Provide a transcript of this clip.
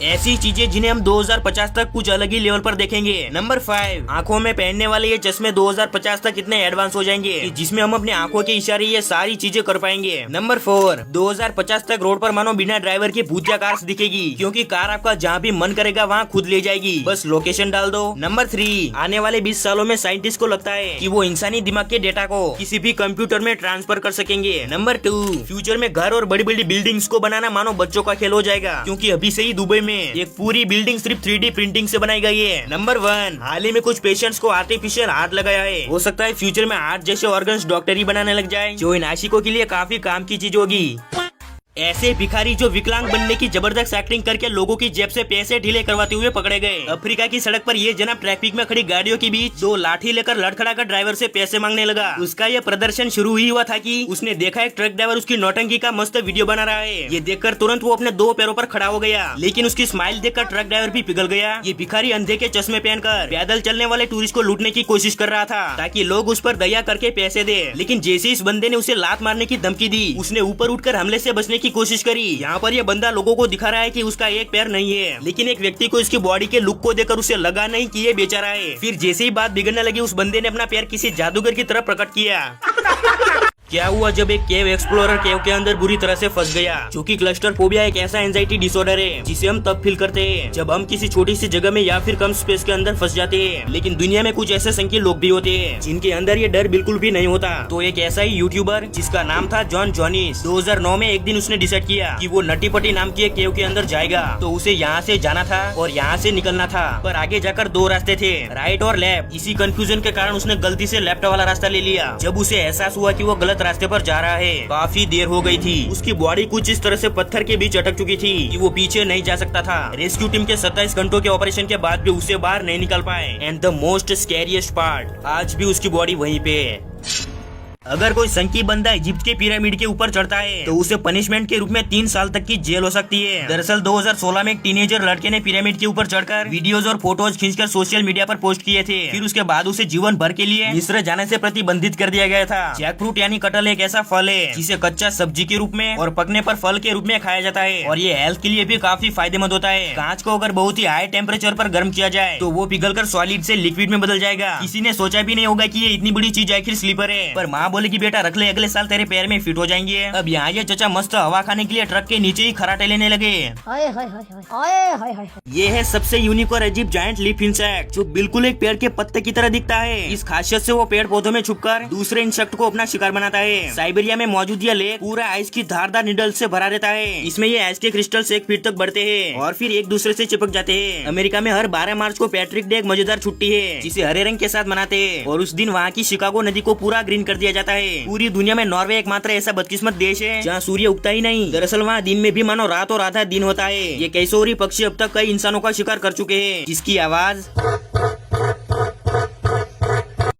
ऐसी चीजें जिन्हें हम 2050 तक कुछ अलग ही लेवल पर देखेंगे। नंबर 5, आंखों में पहनने वाले ये चश्मे 2050 तक इतने एडवांस हो जाएंगे कि जिसमें हम अपनी आंखों के इशारे ये सारी चीजें कर पाएंगे। नंबर 4, 2050 तक रोड पर मानो बिना ड्राइवर के भूतिया कार दिखेगी, क्योंकि कार आपका जहाँ भी मन करेगा वहाँ खुद ले जाएगी, बस लोकेशन डाल दो। नंबर 3, आने वाले 20 सालों में साइंटिस्ट को लगता है कि वो इंसानी दिमाग के डेटा को किसी भी कंप्यूटर में ट्रांसफर कर सकेंगे। नंबर 2, फ्यूचर में घर और बड़ी बड़ी बिल्डिंग्स को बनाना मानो बच्चों का खेल हो जाएगा, क्योंकि अभी से ही दुबई में एक पूरी बिल्डिंग सिर्फ 3D प्रिंटिंग से बनाई गई है। नंबर 1, हाल ही में कुछ पेशेंट्स को आर्टिफिशियल हार्ट लगाया है। हो सकता है फ्यूचर में हार्ट जैसे ऑर्गन्स डॉक्टर ही बनाने लग जाए, जो इन आशिकों के लिए काफी काम की चीज होगी। ऐसे भिखारी जो विकलांग बनने की जबरदस्त एक्टिंग करके लोगों की जेब से पैसे ढीले करवाते हुए पकड़े गए। अफ्रीका की सड़क पर ये जनाब ट्रैफिक में खड़ी गाड़ियों के बीच 2 लाठी लेकर लड़खड़ाकर ड्राइवर से पैसे मांगने लगा। उसका ये प्रदर्शन शुरू ही हुआ था कि उसने देखा एक ट्रक ड्राइवर उसकी नौटंकी का मस्त वीडियो बना रहा है। ये देखकर तुरंत वो अपने 2 पैरों पर खड़ा हो गया, लेकिन उसकी स्माइल देखकर ट्रक ड्राइवर भी पिघल गया। ये भिखारी अंधे के चश्मे पहनकर पैदल चलने वाले टूरिस्ट को लूटने की कोशिश कर रहा था, ताकि लोग उस पर दया करके पैसे दे। लेकिन जैसे इस बंदे ने उसे लात मारने की धमकी दी, उसने ऊपर उठकर हमले से बचने की कोशिश करी। यहाँ पर ये बंदा लोगों को दिखा रहा है कि उसका एक पैर नहीं है, लेकिन एक व्यक्ति को इसकी बॉडी के लुक को देखकर उसे लगा नहीं कि ये बेचारा है। फिर जैसे ही बात बिगड़ने लगी, उस बंदे ने अपना पैर किसी जादूगर की तरह प्रकट किया। क्या हुआ जब एक केव एक्सप्लोरर केव के अंदर बुरी तरह से फंस गया, क्योंकि क्लस्टरफोबिया एक ऐसा एंजाइटी डिसऑर्डर है जिसे हम तब फील करते हैं जब हम किसी छोटी सी जगह में या फिर कम स्पेस के अंदर फंस जाते हैं। लेकिन दुनिया में कुछ ऐसे संकीर्ण लोग भी होते हैं जिनके अंदर ये डर बिल्कुल भी नहीं होता। तो एक ऐसा ही यूट्यूबर जिसका नाम था जॉन जॉनिस, 2009 में एक दिन उसने डिसाइड किया कि वो नटीपटी नाम की एक केव के अंदर जाएगा। तो उसे यहाँ से जाना था और यहाँ से निकलना था, पर आगे जाकर 2 रास्ते थे, राइट और लेफ्ट। इसी कंफ्यूजन के कारण उसने गलती से लेफ्ट वाला रास्ता ले लिया। जब उसे एहसास हुआ कि वो गलत रास्ते पर जा रहा है, काफी देर हो गई थी। उसकी बॉडी कुछ इस तरह से पत्थर के बीच अटक चुकी थी कि वो पीछे नहीं जा सकता था। रेस्क्यू टीम के 27 घंटों के ऑपरेशन के बाद भी उसे बाहर नहीं निकाल पाए। एंड द मोस्ट स्कैरिएस्ट पार्ट, आज भी उसकी बॉडी वहीं पे है। अगर कोई संकी बंदा इजिप्ट के पिरामिड के ऊपर चढ़ता है तो उसे पनिशमेंट के रूप में 3 साल तक की जेल हो सकती है। दरअसल 2016 में एक टीनेजर लड़के ने पिरामिड के ऊपर चढ़कर वीडियोस और फोटोज खींचकर सोशल मीडिया पर पोस्ट किए थे। फिर उसके बाद उसे जीवन भर के लिए मिस्र जाने से प्रतिबंधित कर दिया गया था। जैकफ्रूट यानी कटहल एक ऐसा फल है जिसे कच्चा सब्जी के रूप में और पकने पर फल के रूप में खाया जाता है, और ये हेल्थ के लिए भी काफी फायदेमंद होता है। कांच को अगर बहुत ही हाई टेम्परेचर पर गर्म किया जाए तो वो पिघलकर सॉलिड से लिक्विड में बदल जाएगा। किसी ने सोचा भी नहीं होगा कि ये इतनी बड़ी चीज आखिर स्लीपर है, पर माँ बोले कि बेटा रख ले, अगले साल तेरे पैर में फिट हो जाएंगे। अब यहाँ ये चचा मस्त हवा खाने के लिए ट्रक के नीचे ही खराटे लेने लगे। ये है सबसे यूनिक और अजीब जायंट लीफ इंसेक्ट, जो बिल्कुल एक पेड़ के पत्ते की तरह दिखता है। इस खासियत से वो पेड़ पौधों में छुपकर दूसरे इंसेक्ट को अपना शिकार बनाता है। साइबेरिया में मौजूद यह लेक पूरा आइस की धारदार निडल से भरा रहता है। इसमें ये आइस के क्रिस्टल्स 1 फीट तक बढ़ते हैं और फिर एक दूसरे से चिपक जाते हैं। अमेरिका में हर 12 मार्च को पैट्रिक डे एक मजेदार छुट्टी है जिसे हरे रंग के साथ मनाते हैं, और उस दिन वहाँ की शिकागो नदी को पूरा ग्रीन कर दिया जाता है। पूरी दुनिया में नॉर्वे एकमात्र ऐसा बदकिस्मत देश है जहाँ सूर्य उगता ही नहीं। दरअसल वहाँ दिन में भी मानो रात और आधा दिन होता है। ये कैसोरी पक्षी अब तक कई इंसानों का शिकार कर चुके हैं, जिसकी आवाज